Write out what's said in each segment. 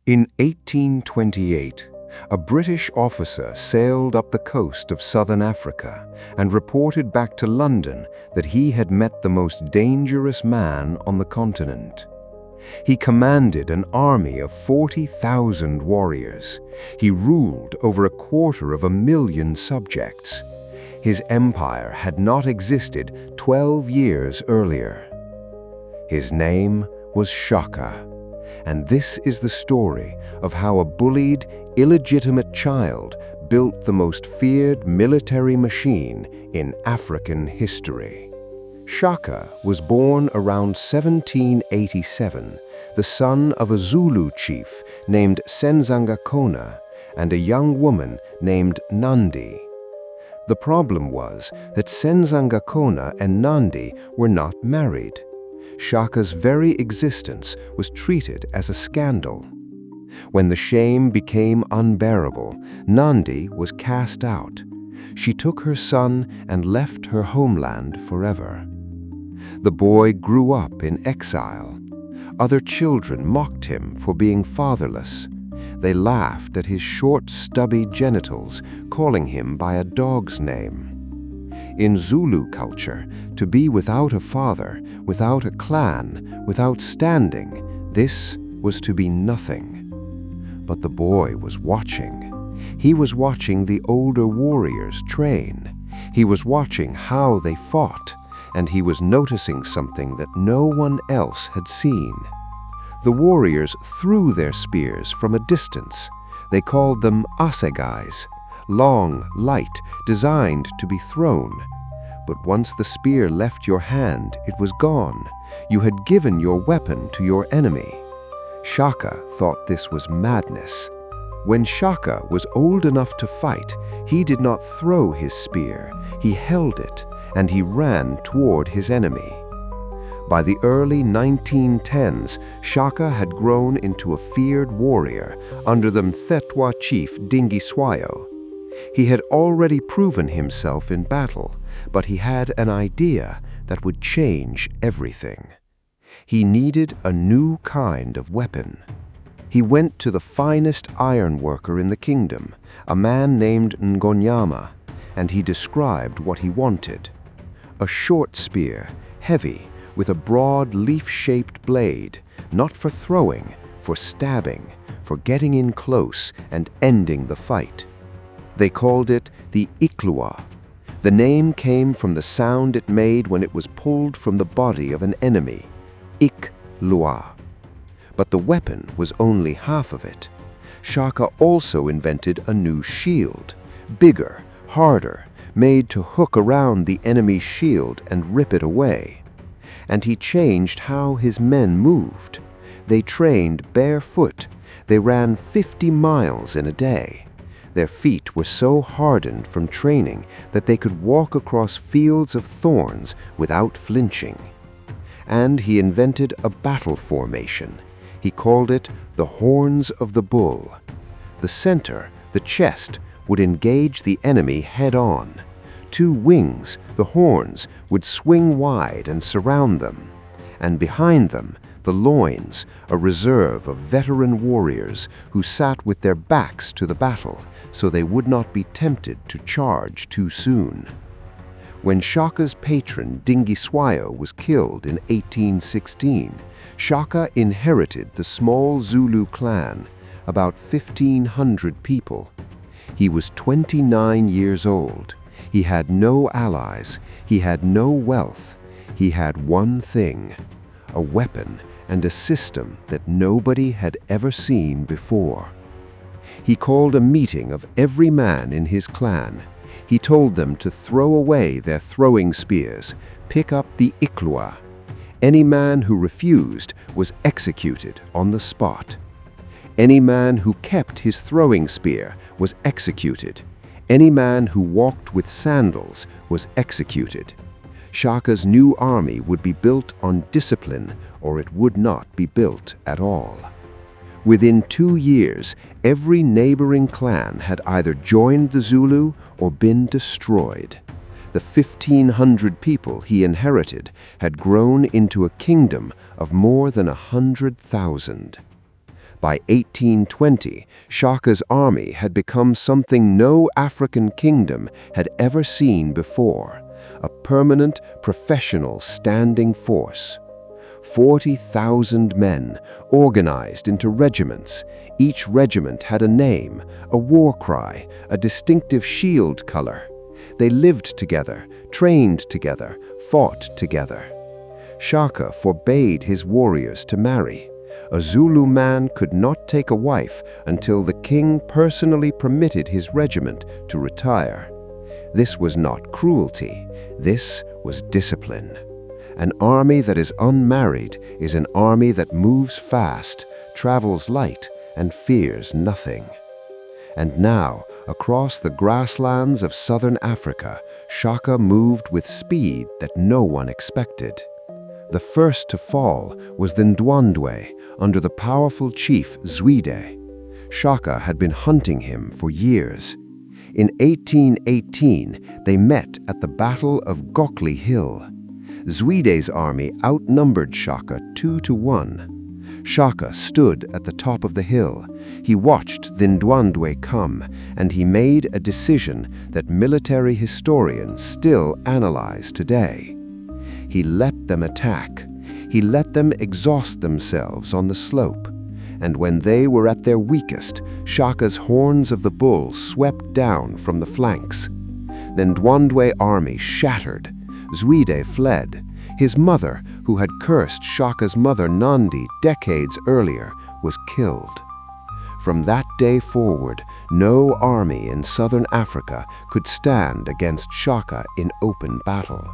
In 1828, a British officer sailed up the coast of southern Africa and reported back to London that he had met the most dangerous man on the continent. He commanded an army of 40,000 warriors. He ruled over 250,000 subjects. His empire had not existed 12 years earlier. His name was Shaka, and this is the story of how a bullied, illegitimate child built the most feared military machine in African history. Shaka was born around 1787, the son of a Zulu chief named Senzangakona and a young woman named Nandi. The problem was that Senzangakona and Nandi were not married. Shaka's very existence was treated as a scandal. When the shame became unbearable, Nandi was cast out. She took her son and left her homeland forever. The boy grew up in exile. Other children mocked him for being fatherless. They laughed at his short, stubby genitals, calling him by a dog's name. In Zulu culture, to be without a father, without a clan, without standing, this was to be nothing. But the boy was watching. He was watching the older warriors train. He was watching how they fought, and he was noticing something that no one else had seen. The warriors threw their spears from a distance. They called them assegais, long, light, designed to be thrown. But once the spear left your hand, it was gone. You had given your weapon to your enemy. Shaka thought this was madness. When Shaka was old enough to fight, he did not throw his spear. He held it, and he ran toward his enemy. By the early 1910s, Shaka had grown into a feared warrior under the Mfecane chief Dingiswayo. He had already proven himself in battle, but he had an idea that would change everything. He needed a new kind of weapon. He went to the finest ironworker in the kingdom, a man named Ngonyama, and he described what he wanted. A short spear, heavy, with a broad leaf-shaped blade, not for throwing, for stabbing, for getting in close and ending the fight. They called it the iklua. The name came from the sound it made when it was pulled from the body of an enemy, iklua. But the weapon was only half of it. Shaka also invented a new shield, bigger, harder, made to hook around the enemy's shield and rip it away. And he changed how his men moved. They trained barefoot. They ran 50 miles in a day. Their feet were so hardened from training that they could walk across fields of thorns without flinching. And he invented a battle formation. He called it the horns of the bull. The center, the chest, would engage the enemy head-on. Two wings, the horns, would swing wide and surround them. And behind them, the loins, a reserve of veteran warriors who sat with their backs to the battle so they would not be tempted to charge too soon. When Shaka's patron Dingiswayo was killed in 1816, Shaka inherited the small Zulu clan, about 1,500 people. He was 29 years old. He had no allies. He had no wealth. He had one thing, a weapon and a system that nobody had ever seen before. He called a meeting of every man in his clan. He told them to throw away their throwing spears, pick up the iklua. Any man who refused was executed on the spot. Any man who kept his throwing spear was executed. Any man who walked with sandals was executed. Shaka's new army would be built on discipline, or it would not be built at all. Within 2 years, every neighboring clan had either joined the Zulu or been destroyed. The 1,500 people he inherited had grown into a kingdom of more than 100,000. By 1820, Shaka's army had become something no African kingdom had ever seen before, a permanent, professional standing force. 40,000 men, organized into regiments. Each regiment had a name, a war cry, a distinctive shield color. They lived together, trained together, fought together. Shaka forbade his warriors to marry. A Zulu man could not take a wife until the king personally permitted his regiment to retire. This was not cruelty, this was discipline. An army that is unmarried is an army that moves fast, travels light, and fears nothing. And now, across the grasslands of southern Africa, Shaka moved with speed that no one expected. The first to fall was the Ndwandwe, under the powerful chief Zwide. Shaka had been hunting him for years. In 1818, they met at the Battle of Gokli Hill. Zwide's army outnumbered Shaka 2-1. Shaka stood at the top of the hill. He watched the Ndwandwe come, and he made a decision that military historians still analyze today. He let them attack. He let them exhaust themselves on the slope. And when they were at their weakest, Shaka's horns of the bull swept down from the flanks. The Ndwandwe army shattered. Zwide fled. His mother, who had cursed Shaka's mother Nandi decades earlier, was killed. From that day forward, no army in southern Africa could stand against Shaka in open battle.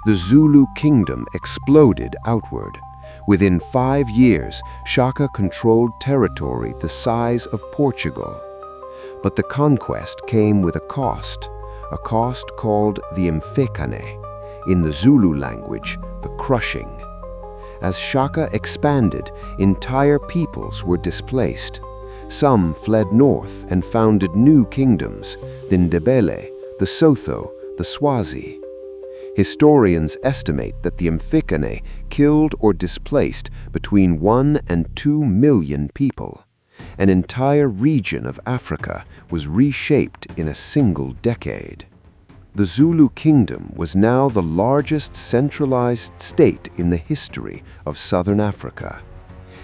The Zulu kingdom exploded outward. Within 5 years, Shaka controlled territory the size of Portugal. But the conquest came with a cost called the Mfecane, in the Zulu language, the crushing. As Shaka expanded, entire peoples were displaced. Some fled north and founded new kingdoms, the Ndebele, the Sotho, the Swazi. Historians estimate that the Mfecane killed or displaced between 1 and 2 million people. An entire region of Africa was reshaped in a single decade. The Zulu kingdom was now the largest centralized state in the history of southern Africa.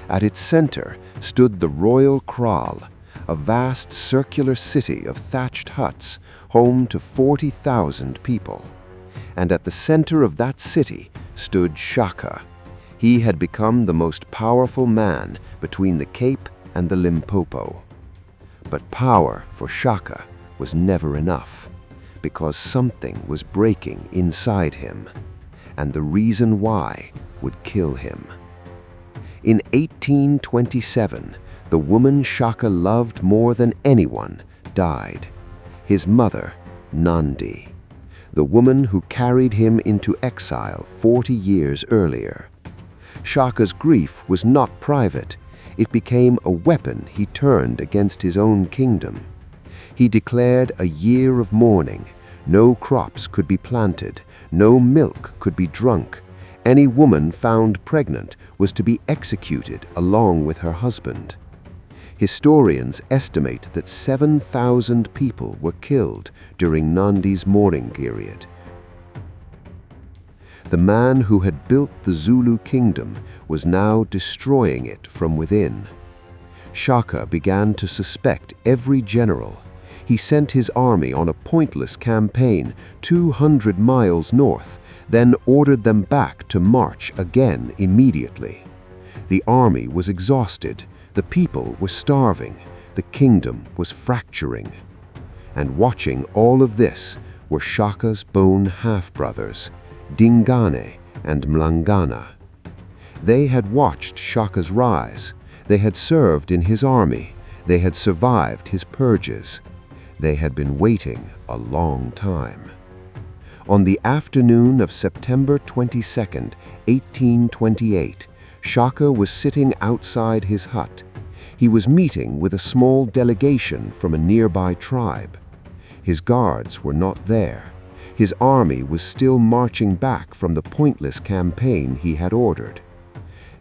At its center stood the royal kraal, a vast circular city of thatched huts, home to 40,000 people. And at the center of that city stood Shaka. He had become the most powerful man between the Cape and the Limpopo. But power for Shaka was never enough, because something was breaking inside him, and the reason why would kill him. In 1827, the woman Shaka loved more than anyone died. His mother, Nandi, the woman who carried him into exile 40 years earlier. Shaka's grief was not private. It became a weapon he turned against his own kingdom. He declared a year of mourning. No crops could be planted. No milk could be drunk. Any woman found pregnant was to be executed along with her husband. Historians estimate that 7,000 people were killed during Nandi's mourning period. The man who had built the Zulu kingdom was now destroying it from within. Shaka began to suspect every general. He sent his army on a pointless campaign 200 miles north, then ordered them back to march again immediately. The army was exhausted. The people were starving. The kingdom was fracturing. And watching all of this were Shaka's bone half-brothers, Dingane and Mlangana. They had watched Shaka's rise. They had served in his army. They had survived his purges. They had been waiting a long time. On the afternoon of September 22nd, 1828, Shaka was sitting outside his hut. He was meeting with a small delegation from a nearby tribe. His guards were not there. His army was still marching back from the pointless campaign he had ordered.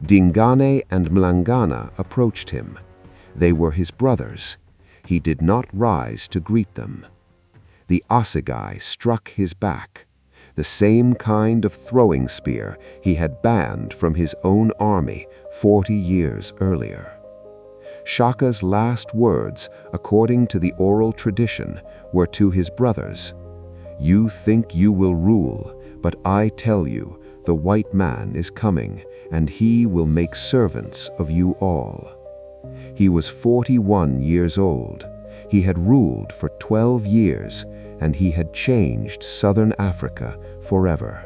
Dingane and Mlangana approached him. They were his brothers. He did not rise to greet them. The assegai struck his back, the same kind of throwing spear he had banned from his own army 40 years earlier. Shaka's last words, according to the oral tradition, were to his brothers, "You think you will rule, but I tell you, the white man is coming, and he will make servants of you all." He was 41 years old. He had ruled for 12 years, and he had changed Southern Africa forever.